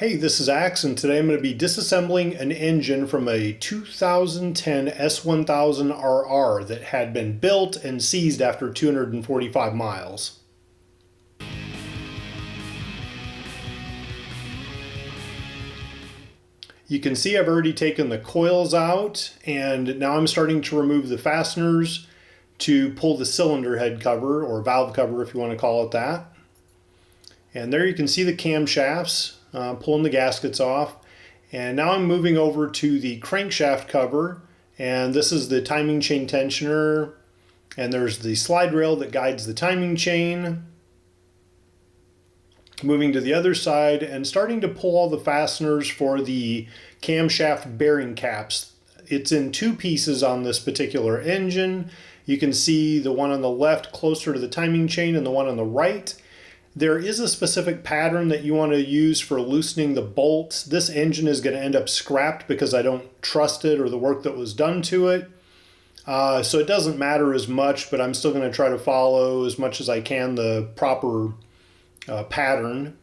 Hey, this is Axe, and today I'm going to be disassembling an engine from a 2010 S1000RR that had been built and seized after 245 miles. You can see I've already taken the coils out, and now I'm starting to remove the fasteners to pull the cylinder head cover, or valve cover if you want to call it that. And there you can see the camshafts. Pulling the gaskets off, and now I'm moving over to the crankshaft cover, and this is the timing chain tensioner, and there's the slide rail that guides the timing chain. Moving to the other side and starting to pull all the fasteners for the camshaft bearing caps. It's in two pieces on this particular engine. You can see the one on the left closer to the timing chain and the one on the right. There is a specific pattern that you want to use for loosening the bolts. This engine is going to end up scrapped because I don't trust it or the work that was done to it. So it doesn't matter as much, but I'm still going to try to follow as much as I can the proper pattern.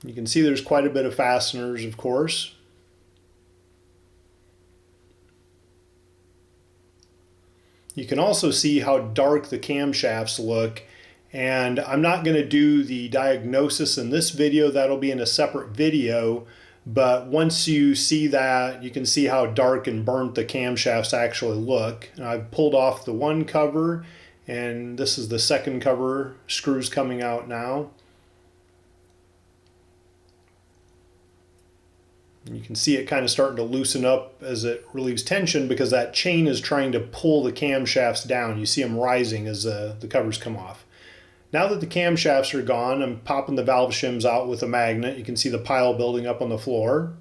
You can see there's quite a bit of fasteners, of course. You can also see how dark the camshafts look, and I'm not going to do the diagnosis in this video. That'll be in a separate video, but once you see that, you can see how dark and burnt the camshafts actually look. And I've pulled off the one cover, and this is the second cover. Screws coming out now. You can see it kind of starting to loosen up as it relieves tension because that chain is trying to pull the camshafts down. You see them rising as the covers come off. Now that the camshafts are gone, I'm popping the valve shims out with a magnet. You can see the pile building up on the floor.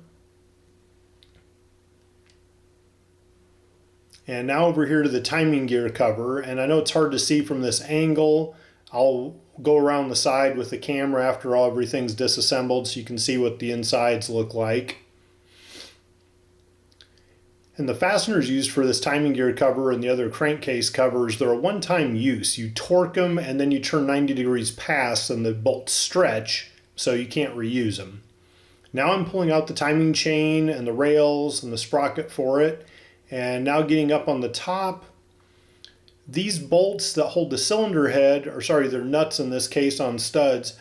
And now over here to the timing gear cover, and I know it's hard to see from this angle. I'll go around the side with the camera after everything's disassembled so you can see what the insides look like. And the fasteners used for this timing gear cover and the other crankcase covers, they're a one-time use. You torque them and then you turn 90 degrees past and the bolts stretch, so you can't reuse them. Now I'm pulling out the timing chain and the rails and the sprocket for it, and now getting up on the top. These bolts that hold the cylinder head, or sorry, they're nuts in this case on studs,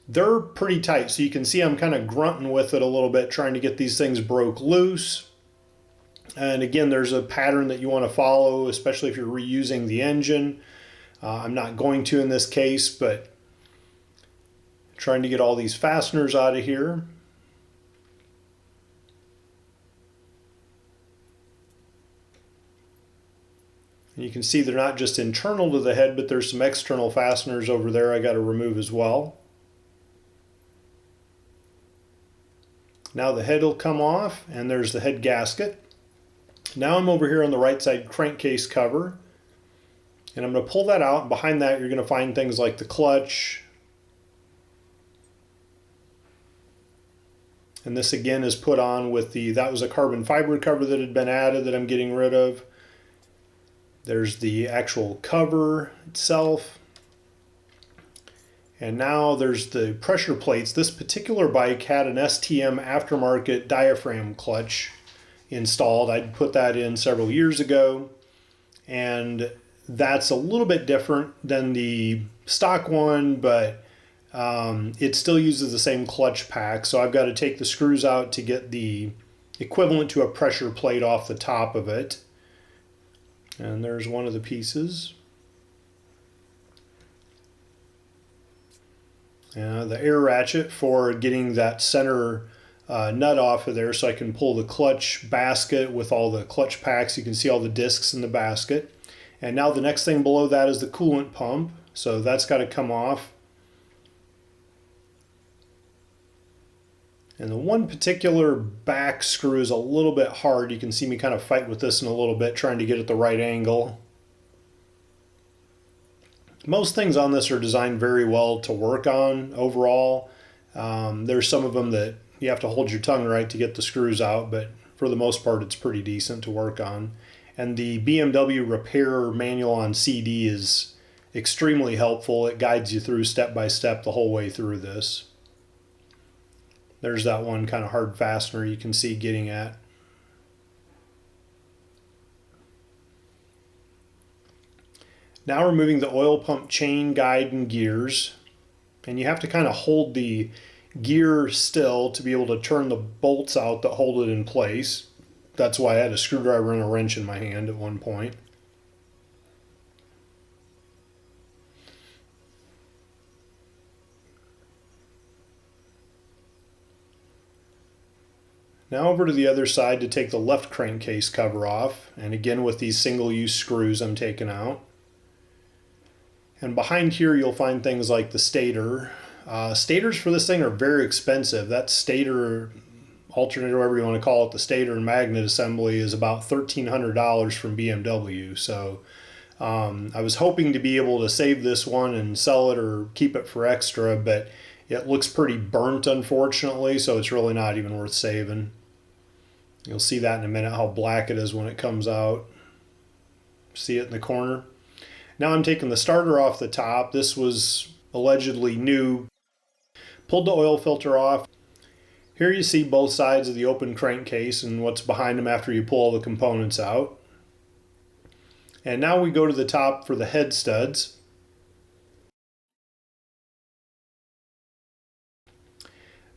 they're pretty tight. So you can see I'm kind of grunting with it a little bit, trying to get these things broke loose. And again, there's a pattern that you want to follow, especially if you're reusing the engine. I'm not going to in this case, but trying to get all these fasteners out of here. And you can see they're not just internal to the head, but there's some external fasteners over there I got to remove as well. Now the head will come off, and there's the head gasket. Now I'm over here on the right side crankcase cover, and I'm going to pull that out, and behind that you're going to find things like the clutch. And this again is put on with that was a carbon fiber cover that had been added that I'm getting rid of. There's the actual cover itself. And now there's the pressure plates. This particular bike had an STM aftermarket diaphragm clutch installed. I'd put that in several years ago, and that's a little bit different than the stock one, but it still uses the same clutch pack. So I've got to take the screws out to get the equivalent to a pressure plate off the top of it. And there's one of the pieces. The air ratchet for getting that center nut off of there so I can pull the clutch basket with all the clutch packs. You can see all the discs in the basket. And now the next thing below that is the coolant pump. So that's got to come off. And the one particular back screw is a little bit hard. You can see me kind of fight with this in a little bit, trying to get at the right angle. Most things on this are designed very well to work on overall. There's some of them that you have to hold your tongue right to get the screws out, but for the most part it's pretty decent to work on. And the BMW repair manual on CD is extremely helpful. It guides you through step by step the whole way through this. There's that one kind of hard fastener you can see getting at. Now removing the oil pump chain guide and gears, and you have to kind of hold the gear still to be able to turn the bolts out that hold it in place. That's why I had a screwdriver and a wrench in my hand at one point. Now over to the other side to take the left crankcase cover off, and again with these single-use screws I'm taking out. And behind here you'll find things like the stator. Stators for this thing are very expensive. That stator, alternator, whatever you want to call it, the stator and magnet assembly is about $1,300 from BMW. So I was hoping to be able to save this one and sell it or keep it for extra, but it looks pretty burnt unfortunately, so it's really not even worth saving. You'll see that in a minute, how black it is when it comes out. See it in the corner? Now I'm taking the starter off the top. This was allegedly new. Pulled the oil filter off. Here you see both sides of the open crankcase and what's behind them after you pull all the components out. And now we go to the top for the head studs.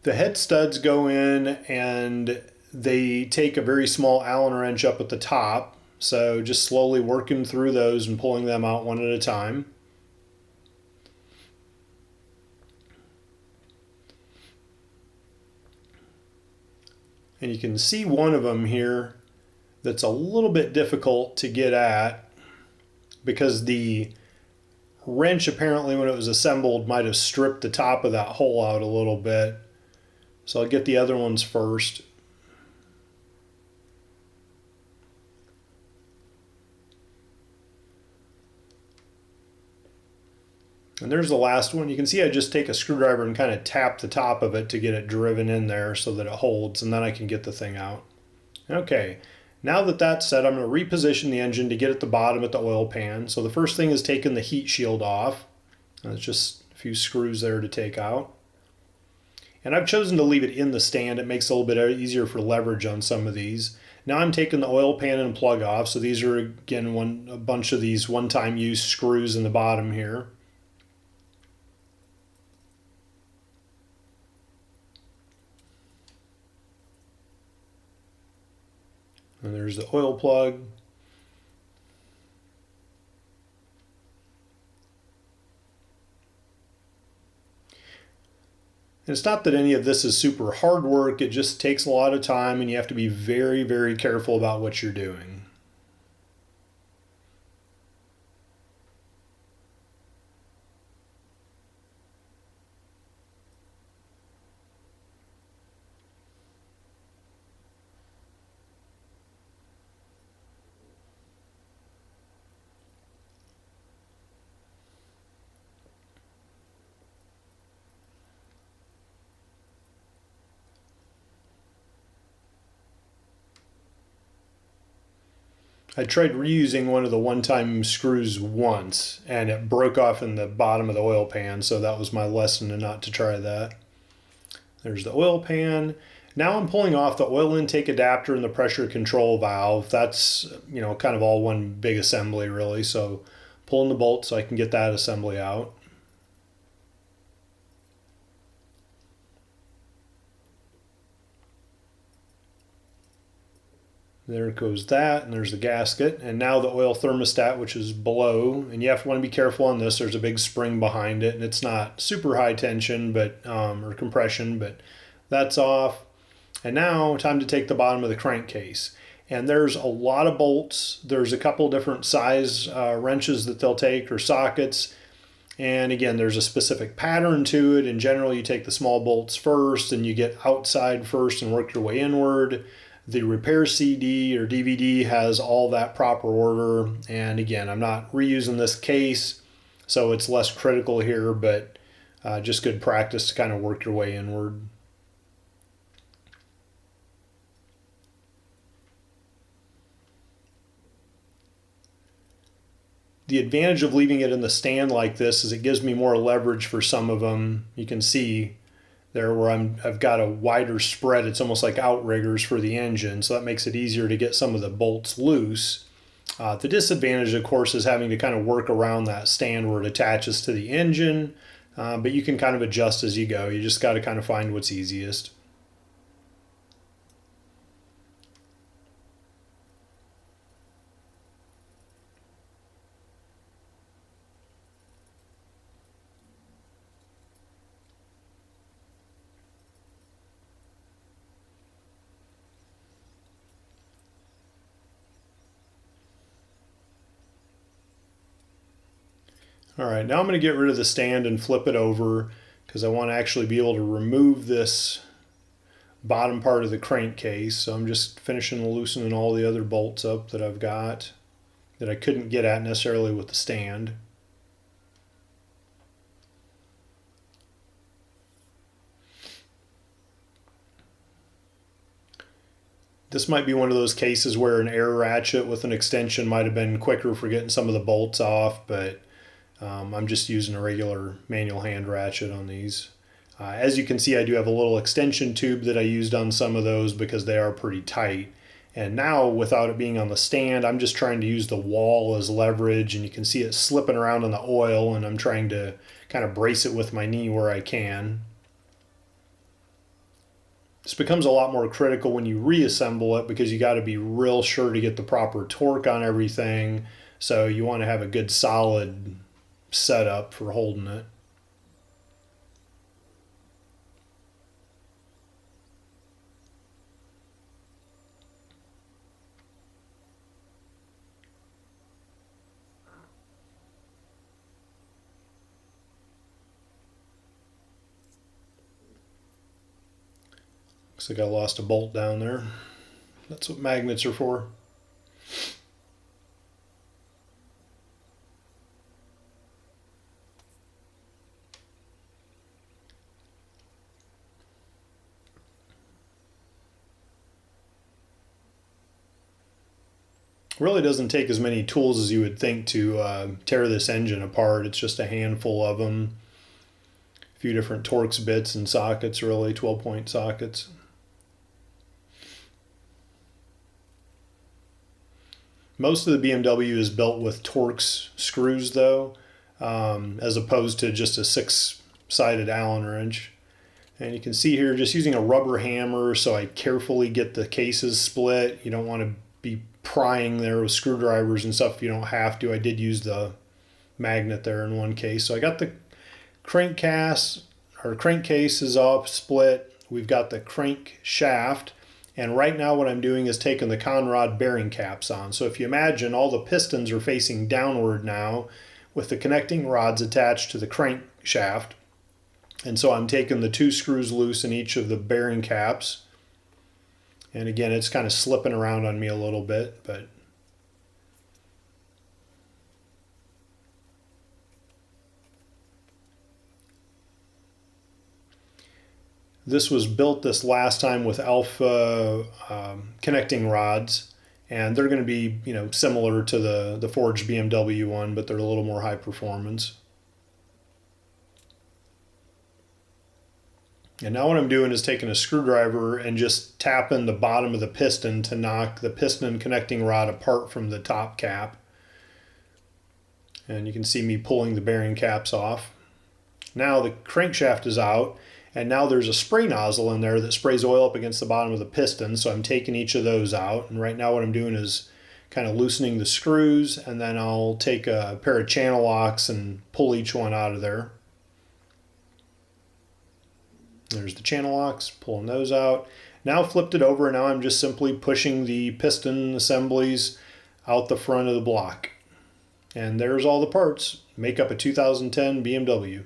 The head studs go in and they take a very small Allen wrench up at the top. So just slowly working through those and pulling them out one at a time. And you can see one of them here that's a little bit difficult to get at because the wrench apparently when it was assembled might have stripped the top of that hole out a little bit. So I'll get the other ones first. And there's the last one. You can see I just take a screwdriver and kind of tap the top of it to get it driven in there so that it holds, and then I can get the thing out. Okay, now that that's set, I'm going to reposition the engine to get at the bottom at the oil pan. So the first thing is taking the heat shield off. And it's just a few screws there to take out. And I've chosen to leave it in the stand. It makes it a little bit easier for leverage on some of these. Now I'm taking the oil pan and plug off. So these are, again, a bunch of these one-time use screws in the bottom here. And there's the oil plug. And it's not that any of this is super hard work, it just takes a lot of time and you have to be very, very careful about what you're doing. I tried reusing one of the one-time screws once and it broke off in the bottom of the oil pan, so that was my lesson to not to try that. There's the oil pan. Now I'm pulling off the oil intake adapter and the pressure control valve. That's, you know, kind of all one big assembly really, so pulling the bolt so I can get that assembly out. There goes that, and there's the gasket, and now the oil thermostat, which is below, and you have to want to be careful on this. There's a big spring behind it, and it's not super high tension, but or compression, but that's off. And now time to take the bottom of the crankcase. And there's a lot of bolts. There's a couple different size wrenches that they'll take, or sockets. And again, there's a specific pattern to it. In general, you take the small bolts first, and you get outside first and work your way inward. The repair CD or DVD has all that proper order. And again, I'm not reusing this case, so it's less critical here, but just good practice to kind of work your way inward. The advantage of leaving it in the stand like this is it gives me more leverage for some of them. You can see there where I've got a wider spread. It's almost like outriggers for the engine, so that makes it easier to get some of the bolts loose. The disadvantage, of course, is having to kind of work around that stand where it attaches to the engine, but you can kind of adjust as you go. You just got to kind of find what's easiest. All right, now I'm going to get rid of the stand and flip it over because I want to actually be able to remove this bottom part of the crankcase. So I'm just finishing loosening all the other bolts up that I've got that I couldn't get at necessarily with the stand. This might be one of those cases where an air ratchet with an extension might have been quicker for getting some of the bolts off, but I'm just using a regular manual hand ratchet on these. As you can see, I do have a little extension tube that I used on some of those because they are pretty tight. And now, without it being on the stand, I'm just trying to use the wall as leverage, and you can see it slipping around in the oil, and I'm trying to kind of brace it with my knee where I can. This becomes a lot more critical when you reassemble it because you got to be real sure to get the proper torque on everything. So you want to have a good solid setup for holding it. Looks like I lost a bolt down there. That's what magnets are for. Really doesn't take as many tools as you would think to tear this engine apart. It's just a handful of them. A few different Torx bits and sockets, really, 12-point sockets. Most of the BMW is built with Torx screws though, as opposed to just a 6-sided Allen wrench. And you can see here just using a rubber hammer, so I carefully get the cases split. You don't want to be prying there with screwdrivers and stuff if you don't have to. I did use the magnet there in one case. So I got the crankcase is up, split. We've got the crankshaft. And right now what I'm doing is taking the CONROD bearing caps on. So if you imagine, all the pistons are facing downward now with the connecting rods attached to the crankshaft. And so I'm taking the 2 screws loose in each of the bearing caps. And again, it's kind of slipping around on me a little bit, but this was built this last time with alpha connecting rods, and they're going to be, similar to the forged BMW one, but they're a little more high performance. And now what I'm doing is taking a screwdriver and just tapping the bottom of the piston to knock the piston connecting rod apart from the top cap. And you can see me pulling the bearing caps off. Now the crankshaft is out, and now there's a spray nozzle in there that sprays oil up against the bottom of the piston, so I'm taking each of those out. And right now what I'm doing is kind of loosening the screws, and then I'll take a pair of channel locks and pull each one out of there. There's the channel locks, pulling those out. Now flipped it over, and now I'm just simply pushing the piston assemblies out the front of the block. And there's all the parts. Make up a 2010 BMW.